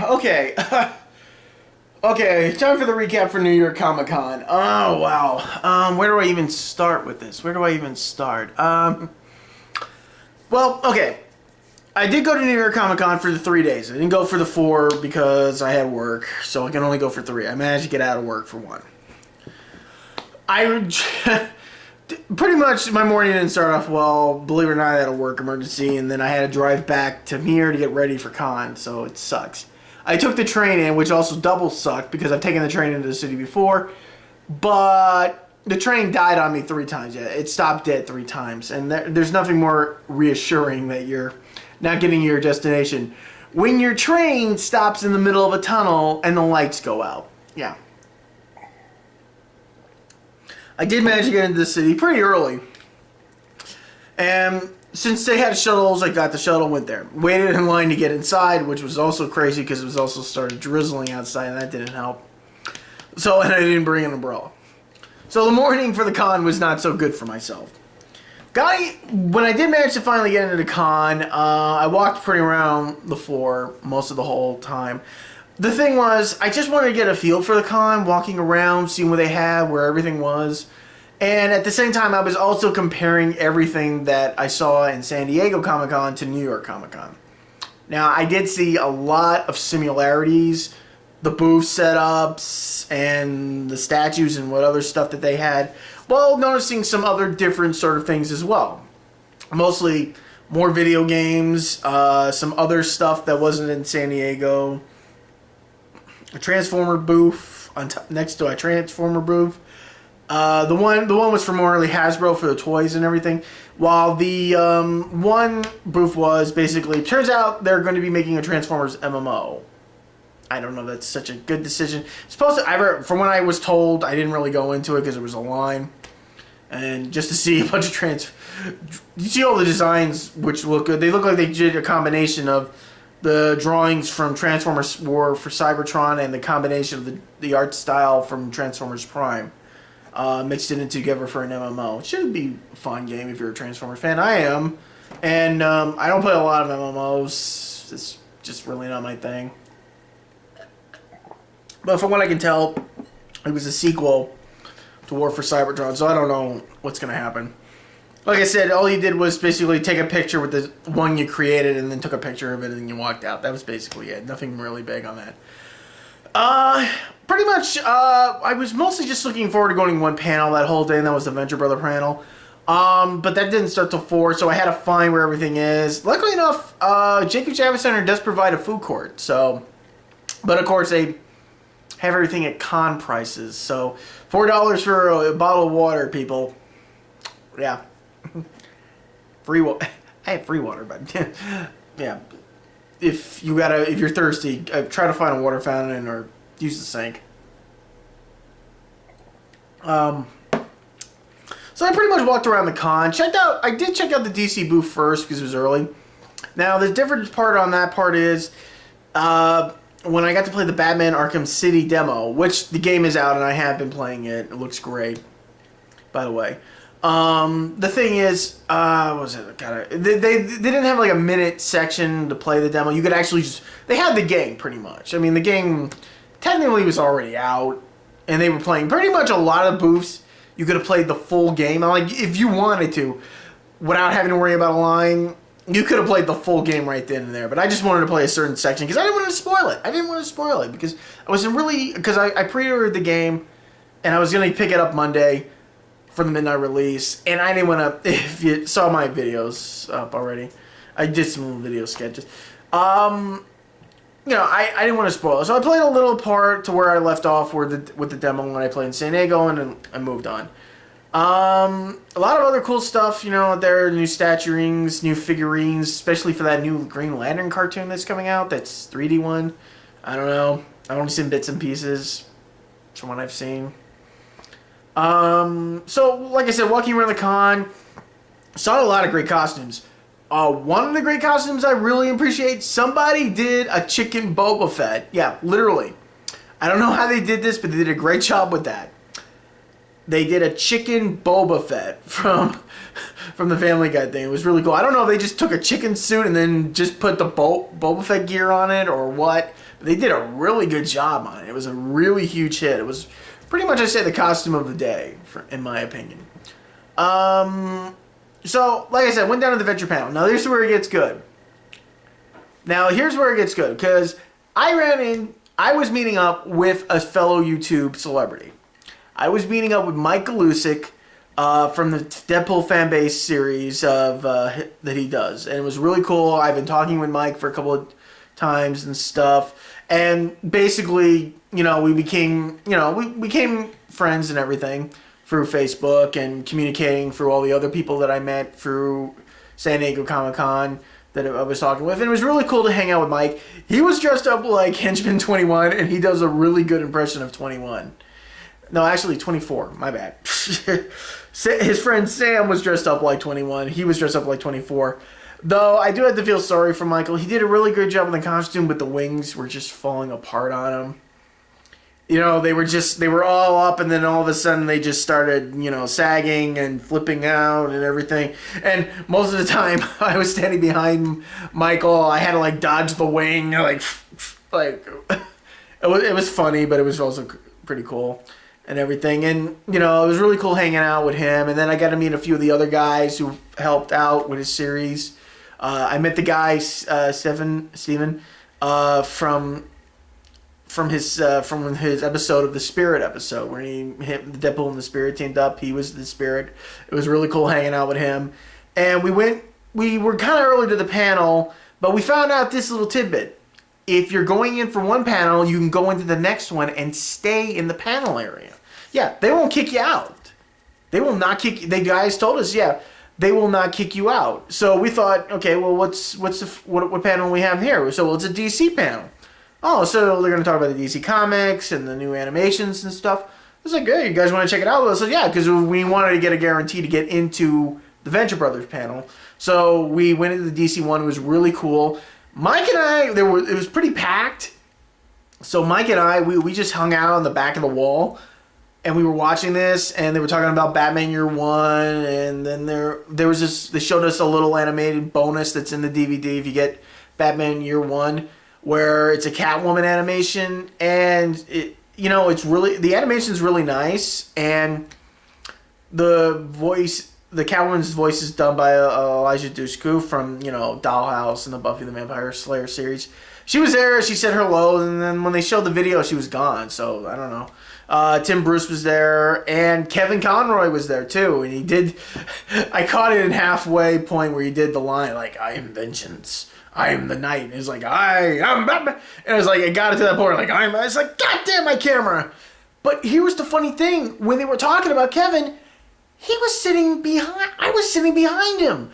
Okay. Okay, time for the recap for New York Comic Con. Oh, wow. Where do I even start with this? Where do I even start? Well, okay. I did go to New York Comic Con for the 3 days. I didn't go for the 4 because I had work, so I can only go for 3. I managed to get out of work for 1. Pretty much my morning didn't start off well. Believe it or not, I had a work emergency, and then I had to drive back to here to get ready for con, so it sucks. I took the train in, which also double sucked because I've taken the train into the city before, but the train died on me 3 times. Yeah, it stopped dead 3 times, and there's nothing more reassuring that you're not getting to your destination when your train stops in the middle of a tunnel and the lights go out. Yeah. I did manage to get into the city pretty early, and since they had shuttles, I got the shuttle, went there. Waited in line to get inside, which was also crazy because it was also started drizzling outside, and that didn't help. So, and I didn't bring an umbrella. So the morning for the con was not so good for myself. When I did manage to finally get into the con, I walked pretty around the floor most of the whole time. The thing was, I just wanted to get a feel for the con, walking around, seeing what they had, where everything was. And at the same time, I was also comparing everything that I saw in San Diego Comic-Con to New York Comic-Con. Now, I did see a lot of similarities, the booth setups and the statues and what other stuff that they had, while noticing some other different sort of things as well. Mostly more video games, some other stuff that wasn't in San Diego, a Transformer booth next to a Transformer booth. The one was for more really Hasbro for the toys and everything, while the one booth was basically, turns out they're going to be making a Transformers MMO. I don't know if that's such a good decision. From what I was told, I didn't really go into it because there was a line, and just to see a bunch of you see all the designs which look good. They look like they did a combination of the drawings from Transformers War for Cybertron and the combination of the art style from Transformers Prime. Mixed it in together for an MMO. It should be a fun game if you're a Transformers fan. I am. And I don't play a lot of MMOs. It's just really not my thing. But from what I can tell, it was a sequel to War for Cybertron, so I don't know what's going to happen. Like I said, all you did was basically take a picture with the one you created and then took a picture of it and you walked out. That was basically it. Nothing really big on that. Pretty much, I was mostly just looking forward to going to one panel that whole day, and that was the Venture Brother panel. But that didn't start till 4, so I had to find where everything is. Luckily enough, Jacob Javits Center does provide a food court, so... But of course, they have everything at con prices, so $4 for a bottle of water, people. Yeah. Free water. I have free water, but... yeah. If you're thirsty, try to find a water fountain or use the sink. So I pretty much walked around the con. I did check out the DC booth first because it was early. Now the different part on that part is when I got to play the Batman Arkham City demo, which the game is out and I have been playing it. It looks great, by the way. The thing is, what was it? They didn't have like a minute section to play the demo. You could actually they had the game pretty much. I mean, the game technically was already out, and they were playing pretty much a lot of booths. You could have played the full game. Like, if you wanted to, without having to worry about a line, you could have played the full game right then and there. But I just wanted to play a certain section because I didn't want to spoil it. Because I wasn't really, because I pre-ordered the game, and I was going to pick it up Monday for the midnight release, and I didn't want to, if you saw my videos up already, I did some little video sketches. You know, I didn't want to spoil it, so I played a little part to where I left off with the demo when I played in San Diego, and then I moved on. A lot of other cool stuff, you know, there are new statues, new figurines, especially for that new Green Lantern cartoon that's coming out, that's 3D one. I don't know, I've only seen bits and pieces from what I've seen. So, like I said, walking around the con, saw a lot of great costumes. One of the great costumes I really appreciate, somebody did a chicken Boba Fett. Yeah, literally. I don't know how they did this, but they did a great job with that. they did a chicken Boba Fett from the Family Guy thing. It was really cool. I don't know if they just took a chicken suit and then just put the Boba Fett gear on it or what. But they did a really good job on it. It was a really huge hit. It was pretty much, I say, the costume of the day, in my opinion. So, like I said, went down to the Venture panel. Now, here's where it gets good. Because I was meeting up with a fellow YouTube celebrity. I was meeting up with Mike Galusic from the Deadpool fan base series that he does. And it was really cool. I've been talking with Mike for a couple of times and stuff. And basically, we became friends and everything through Facebook and communicating through all the other people that I met through San Diego Comic-Con that I was talking with. And it was really cool to hang out with Mike. He was dressed up like Henchman 21, and he does a really good impression of 21. No, actually 24. My bad. His friend Sam was dressed up like 21. He was dressed up like 24. Though I do have to feel sorry for Michael. He did a really good job in the costume, but the wings were just falling apart on him. They were all up, and then all of a sudden they just started, sagging and flipping out and everything. And most of the time I was standing behind Michael. I had to dodge the wing, it was funny, but it was also pretty cool and everything. And, it was really cool hanging out with him. And then I got to meet a few of the other guys who helped out with his series. I met the guy, Steven, from his episode of the Spirit episode where the Deadpool and the Spirit teamed up. He was the Spirit. It was really cool hanging out with him. And we were kind of early to the panel, but we found out this little tidbit. If you're going in for one panel, you can go into the next one and stay in the panel area. Yeah, they won't kick you out. They will not kick you. The guys told us, they will not kick you out. So we thought, okay, well, what panel do we have here? So, it's a DC panel. Oh, so they're going to talk about the DC Comics and the new animations and stuff. I was like, hey, you guys want to check it out? I said, yeah, because we wanted to get a guarantee to get into the Venture Brothers panel. So we went into the DC one. It was really cool. Mike and I, it was pretty packed. So Mike and I, we just hung out on the back of the wall. And we were watching this, and they were talking about Batman Year One, and then there was this. They showed us a little animated bonus that's in the DVD if you get Batman Year One, where it's a Catwoman animation, and it's really, the animation's really nice, and the Catwoman's voice is done by Elijah Dushku from Dollhouse and the Buffy the Vampire Slayer series. She was there, she said hello, and then when they showed the video, she was gone. So I don't know. Tim Bruce was there, and Kevin Conroy was there too, and he did. I caught it in halfway point where he did the line "I am vengeance, I am the night." And it was like, "I am Batman," and it was like, it got it to that point, it's like, God damn my camera. But here was the funny thing: when they were talking about Kevin, he was sitting behind. I was sitting behind him,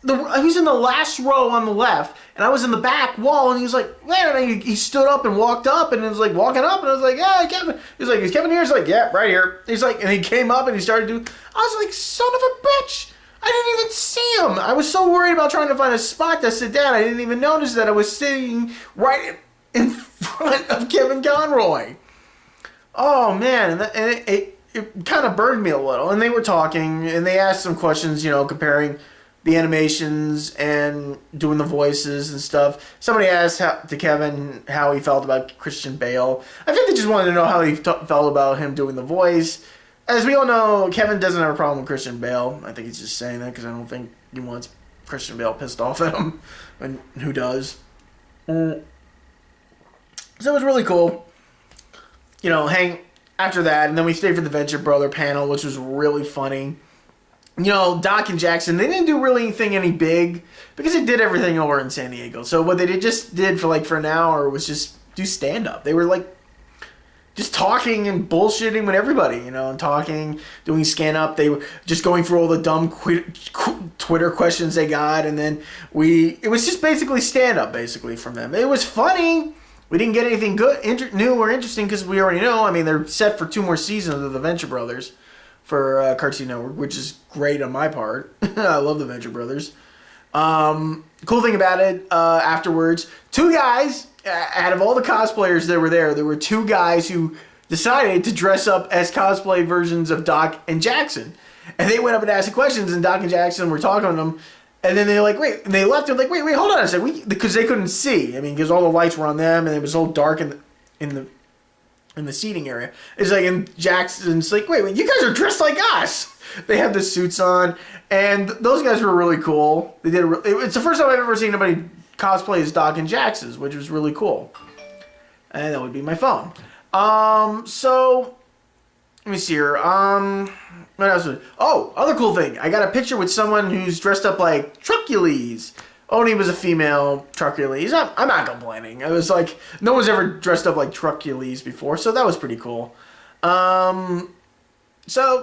he was in the last row on the left, and I was in the back wall, and he was like, man, and he stood up and walked up, and it was like walking up, and I was like, yeah, Kevin. He's like, is Kevin here? He's like, yeah, right here. He's like, and he came up and he started doing, I was like, son of a bitch. I didn't even see him. I was so worried about trying to find a spot to sit down. I didn't even notice that I was sitting right in front of Kevin Conroy. Oh, man, and it kind of burned me a little. And they were talking, and they asked some questions, comparing the animations and doing the voices and stuff. Somebody asked to Kevin how he felt about Christian Bale. I think they just wanted to know how he felt about him doing the voice. As we all know, Kevin doesn't have a problem with Christian Bale. I think he's just saying that because I don't think he wants Christian Bale pissed off at him. And who does? So it was really cool. Hang after that, and then we stayed for the Venture Brother panel, which was really funny. Doc and Jackson, they didn't do really anything any big because they did everything over in San Diego. So what they just did for an hour was just do stand-up. They were just talking and bullshitting with everybody, and talking, doing scan-up. They were just going through all the dumb Twitter questions they got, and then it was just basically stand-up basically from them. It was funny. We didn't get anything good, new or interesting because we already know. I mean, they're set for 2 more seasons of the Venture Brothers for Cartoon Network, which is great on my part. I love the Venture Brothers. Cool thing about it, afterwards, 2 guys, out of all the cosplayers that were there were 2 guys who decided to dress up as cosplay versions of Doc and Jackson. And they went up and asked questions, and Doc and Jackson were talking to them. And then they're like, wait, and they left. They're like, wait, hold on a second. Because they couldn't see. I mean, because all the lights were on them, and it was all dark in the seating area. It's like, and Jackson's like, wait, you guys are dressed like us. They had the suits on, and those guys were really cool. They did. It's the first time I've ever seen anybody cosplay as Doc and Jackson's, which was really cool. And that would be my phone. So let me see here. What else? Other cool thing. I got a picture with someone who's dressed up like Truculles. Only was a female Truculles. I'm not complaining. It was like no one's ever dressed up like Truculles before, so that was pretty cool. So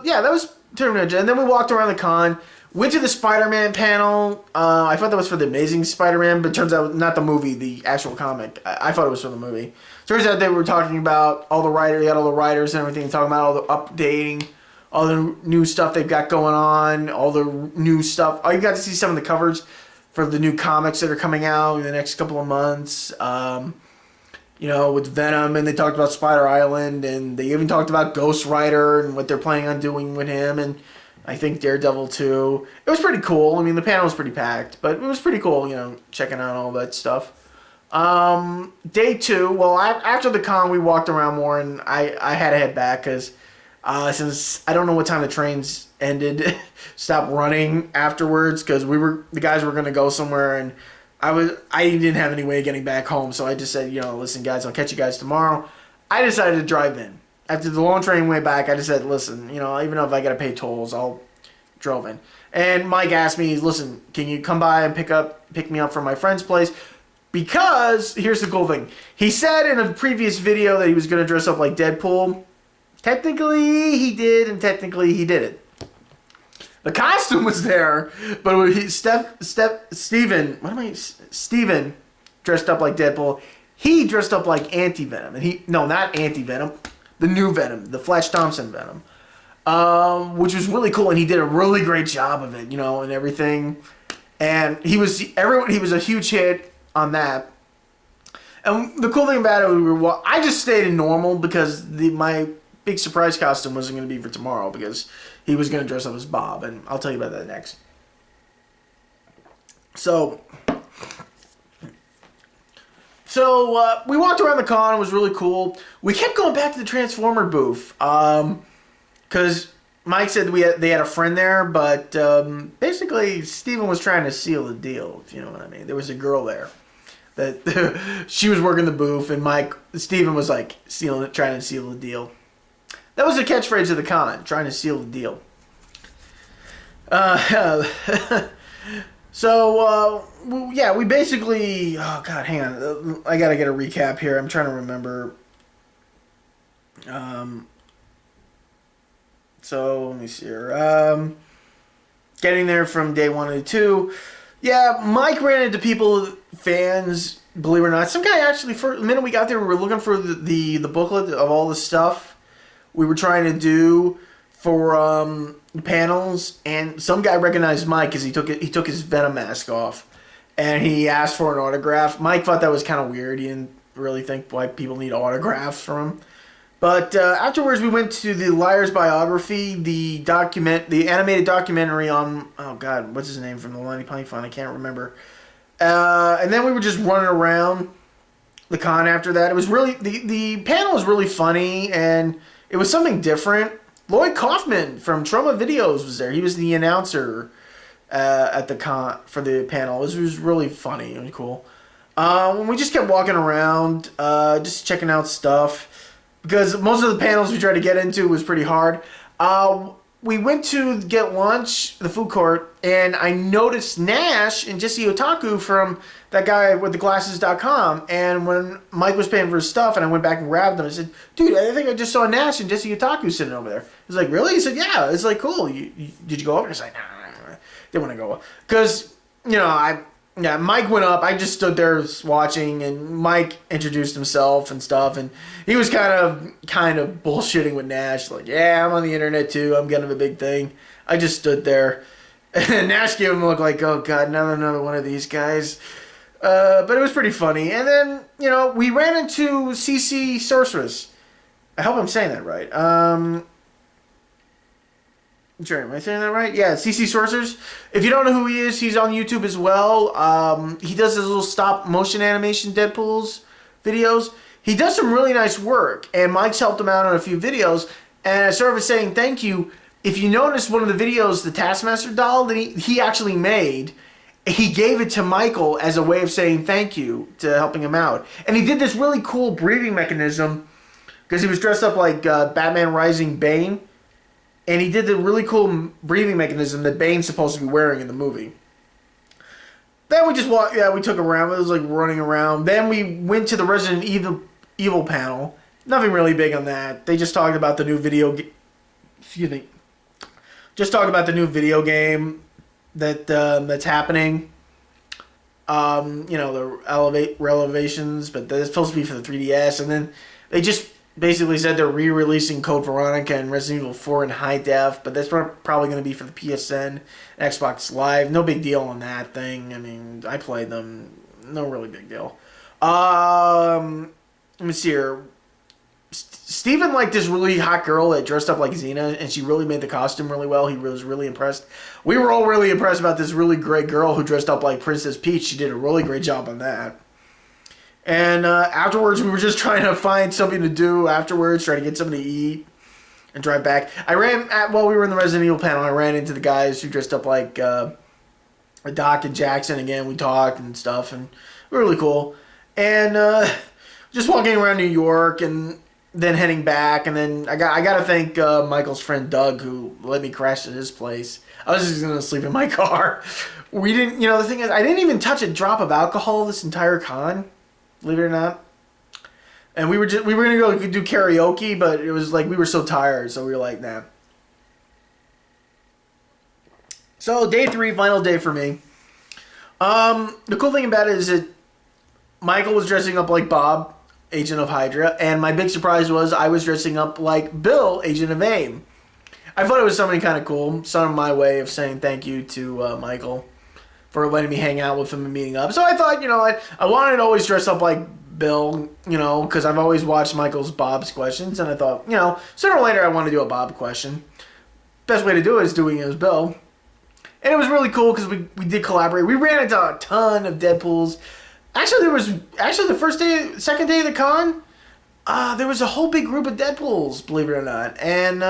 yeah, that was pretty much it. And then we walked around the con. Went to the Spider-Man panel. I thought that was for the Amazing Spider-Man, but it turns out not the movie, the actual comic. I thought it was for the movie. Turns out they were talking about all the writers, they had all the writers and everything, talking about all the updating, all the new stuff they've got going on, all the new stuff. You got to see some of the covers for the new comics that are coming out in the next couple of months. With Venom, and they talked about Spider Island, and they even talked about Ghost Rider and what they're planning on doing with him, and I think Daredevil too. It was pretty cool. I mean, the panel was pretty packed, but it was pretty cool, checking out all that stuff. Day 2, well, after the con, we walked around more, and I had to head back because since I don't know what time the trains ended, stopped running afterwards because the guys were going to go somewhere, and I didn't have any way of getting back home, so I just said, listen, guys, I'll catch you guys tomorrow. I decided to drive in. After the long train went back, I just said, listen, even if I got to pay tolls, I'll drove in. And Mike asked me, listen, can you come by and pick me up from my friend's place? Because, here's the cool thing. He said in a previous video that he was going to dress up like Deadpool. Technically, he did, and technically, he didn't. The costume was there, but Steven dressed up like Deadpool. He dressed up like Anti-Venom. Not Anti-Venom. The new Venom, the Flash Thompson Venom, which was really cool, and he did a really great job of it, and everything. And he was a huge hit on that. And the cool thing about it, I just stayed in normal because my big surprise costume wasn't going to be for tomorrow because he was going to dress up as Bob, and I'll tell you about that next. So we walked around the con. It was really cool. We kept going back to the Transformer booth because Mike said they had a friend there, but basically Steven was trying to seal the deal, if you know what I mean. There was a girl there that she was working the booth, and Steven was like trying to seal the deal. That was the catchphrase of the con, trying to seal the deal. We basically... Oh, God, hang on. I got to get a recap here. I'm trying to remember. Let me see here. Getting there from day 1 to 2. Yeah, Mike ran into fans, believe it or not. Some guy actually, the minute we got there, we were looking for the booklet of all the stuff we were trying to do for panels, and some guy recognized Mike because he took his Venom mask off, and he asked for an autograph. Mike thought that was kind of weird. He didn't really think why people need autographs from him. But afterwards, we went to the Liar's Biography, the animated documentary on, oh God, what's his name from the Lonnie Python? I can't remember. And then we were just running around the con after that. It was really the panel was really funny, and it was something different. Lloyd Kaufman from Trauma Videos was there. He was the announcer at the con for the panel. It was really funny and cool. We just kept walking around, just checking out stuff, because most of the panels we tried to get into was pretty hard. We went to get lunch, the food court, and I noticed Nash and Jesse Otaku from that guy with the glasses.com. And when Mike was paying for his stuff and I went back and grabbed them, I said, dude, I think I just saw Nash and Jesse Otaku sitting over there. He was like, really? He said, yeah. It's like, cool. Did you go over? I was like, nah. Didn't want to go. Because, Mike went up. I just stood there watching, and Mike introduced himself and stuff, and he was kind of bullshitting with Nash, like, yeah, I'm on the internet too. I'm kind of a big thing. I just stood there, and Nash gave him a look like, oh God, another one of these guys. But it was pretty funny. And then, we ran into CC Sorceress, I hope I'm saying that right. Sure, am I saying that right? Yeah, CC Sorcerers. If you don't know who he is, he's on YouTube as well. He does his little stop motion animation Deadpool's videos. He does some really nice work, and Mike's helped him out on a few videos. And as sort of saying thank you, if you notice one of the videos, the Taskmaster doll that he actually made, he gave it to Michael as a way of saying thank you to helping him out. And he did this really cool breathing mechanism because he was dressed up like Batman Rising Bane. And he did the really cool breathing mechanism that Bane's supposed to be wearing in the movie. Then we just walked, we took around. It was like running around. Then we went to the Resident Evil panel. Nothing really big on that. They just talked about the new just talked about the new video game that's happening. The relevations, but that's supposed to be for the 3DS. And then they just basically said they're re-releasing Code Veronica and Resident Evil 4 in high def, but that's probably going to be for the PSN, Xbox Live. No big deal on that thing. I mean, I played them. No really big deal. Let me see here. Steven liked this really hot girl that dressed up like Xena, and she really made the costume really well. He was really impressed. We were all really impressed about this really great girl who dressed up like Princess Peach. She did a really great job on that. And afterwards, we were just trying to find something to do afterwards, trying to get something to eat and drive back. While we were in the Resident Evil panel, I ran into the guys who dressed up like Doc and Jackson. Again, we talked and stuff, and really cool. And just walking around New York and then heading back. And then I got to thank Michael's friend Doug, who let me crash at his place. I was just going to sleep in my car. We didn't, the thing is, I didn't even touch a drop of alcohol this entire con. Believe it or not. And we were going to go do karaoke, but it was like we were so tired, so we were like, nah. So day 3, final day for me. The cool thing about it is that Michael was dressing up like Bob, Agent of Hydra, and my big surprise was I was dressing up like Bill, Agent of AIM. I thought it was something kind of cool, some of my way of saying thank you to Michael for letting me hang out with him and meeting up. So I thought, I wanted to always dress up like Bill, because I've always watched Michael's Bob's questions, and I thought, sooner or later I want to do a Bob question. Best way to do it is doing it as Bill. And it was really cool because we did collaborate. We ran into a ton of Deadpools. Actually, the second day of the con, there was a whole big group of Deadpools, believe it or not. And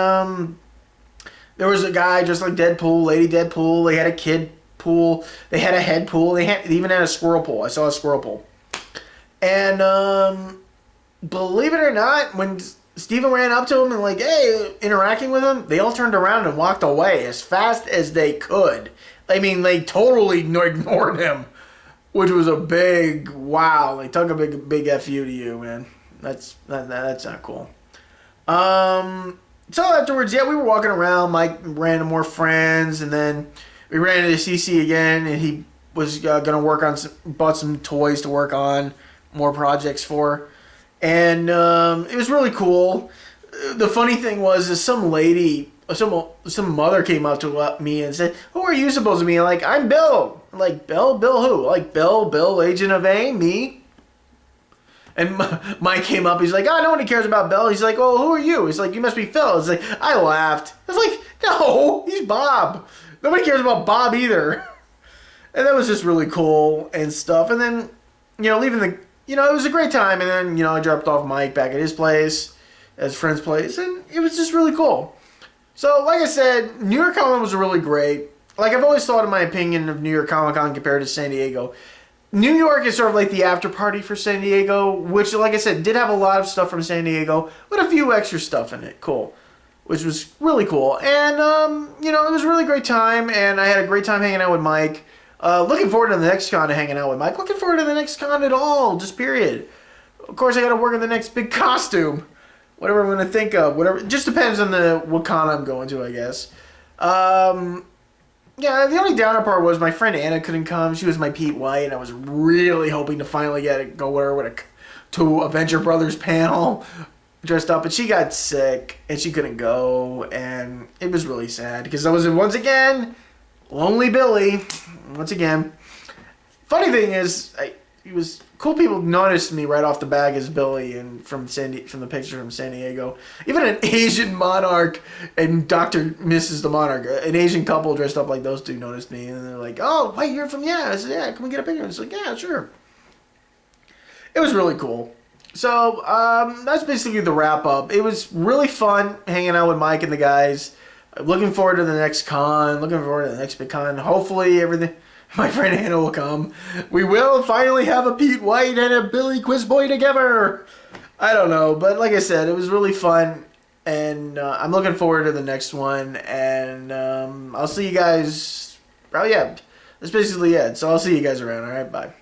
there was a guy just like Deadpool, Lady Deadpool. They had a kid pool. They had a head pool. They even had a squirrel pool. I saw a squirrel pool. And believe it or not, when Steven ran up to him and interacting with him, they all turned around and walked away as fast as they could. I mean, they totally ignored him, which was a big wow. They took a big FU to you, man. That's not cool. So afterwards, we were walking around. Mike ran into more friends, and then we ran into CC again, and he was going to work on bought some toys to work on more projects for. And it was really cool. The funny thing was some lady, some mother came up to me and said, "Who are you supposed to be?" I'm like, "I'm Bill." I'm like, Bill who? Like, Bill, Agent of AIM, me. And Mike came up, he's like, "Oh, no one cares about Bill." He's like, "Oh, who are you?" He's like, "You must be Phil." It's like, I laughed. I was like, "No, he's Bob. Nobody cares about Bob either." And that was just really cool and stuff. And then, leaving the, it was a great time. And then, I dropped off Mike back at his place, at his friend's place. And it was just really cool. So, like I said, New York Comic Con was really great. Like, I've always thought, in my opinion, of New York Comic Con compared to San Diego. New York is sort of like the after party for San Diego, which, like I said, did have a lot of stuff from San Diego, but a few extra stuff in it. Cool. Which was really cool. And, it was a really great time, and I had a great time hanging out with Mike. Looking forward to the next con to hanging out with Mike. Looking forward to the next con at all, just period. Of course, I got to work on the next big costume. Whatever I'm going to think of. Whatever. It just depends on what con I'm going to, I guess. Yeah, the only downer part was my friend Anna couldn't come. She was my Pete White, and I was really hoping to finally go with her to Avenger Brothers panel dressed up, but she got sick, and she couldn't go, and it was really sad, because I was, once again, Lonely Billy, once again. Funny thing is, cool. People noticed me right off the bat as Billy, and from the picture from San Diego. Even an Asian monarch and Dr. Mrs. the Monarch, an Asian couple dressed up like those two, noticed me, and they're like, "Oh, wait, you're from yeah?" I said, "Yeah, come and get a picture." It's like, "Yeah, sure." It was really cool. So that's basically the wrap up. It was really fun hanging out with Mike and the guys. Looking forward to the next con. Looking forward to the next big con. Hopefully everything. My friend Hannah will come. We will finally have a Pete White and a Billy Quizboy together. I don't know, but like I said, it was really fun, and I'm looking forward to the next one. And I'll see you guys. Oh yeah, that's basically it. So I'll see you guys around. All right, bye.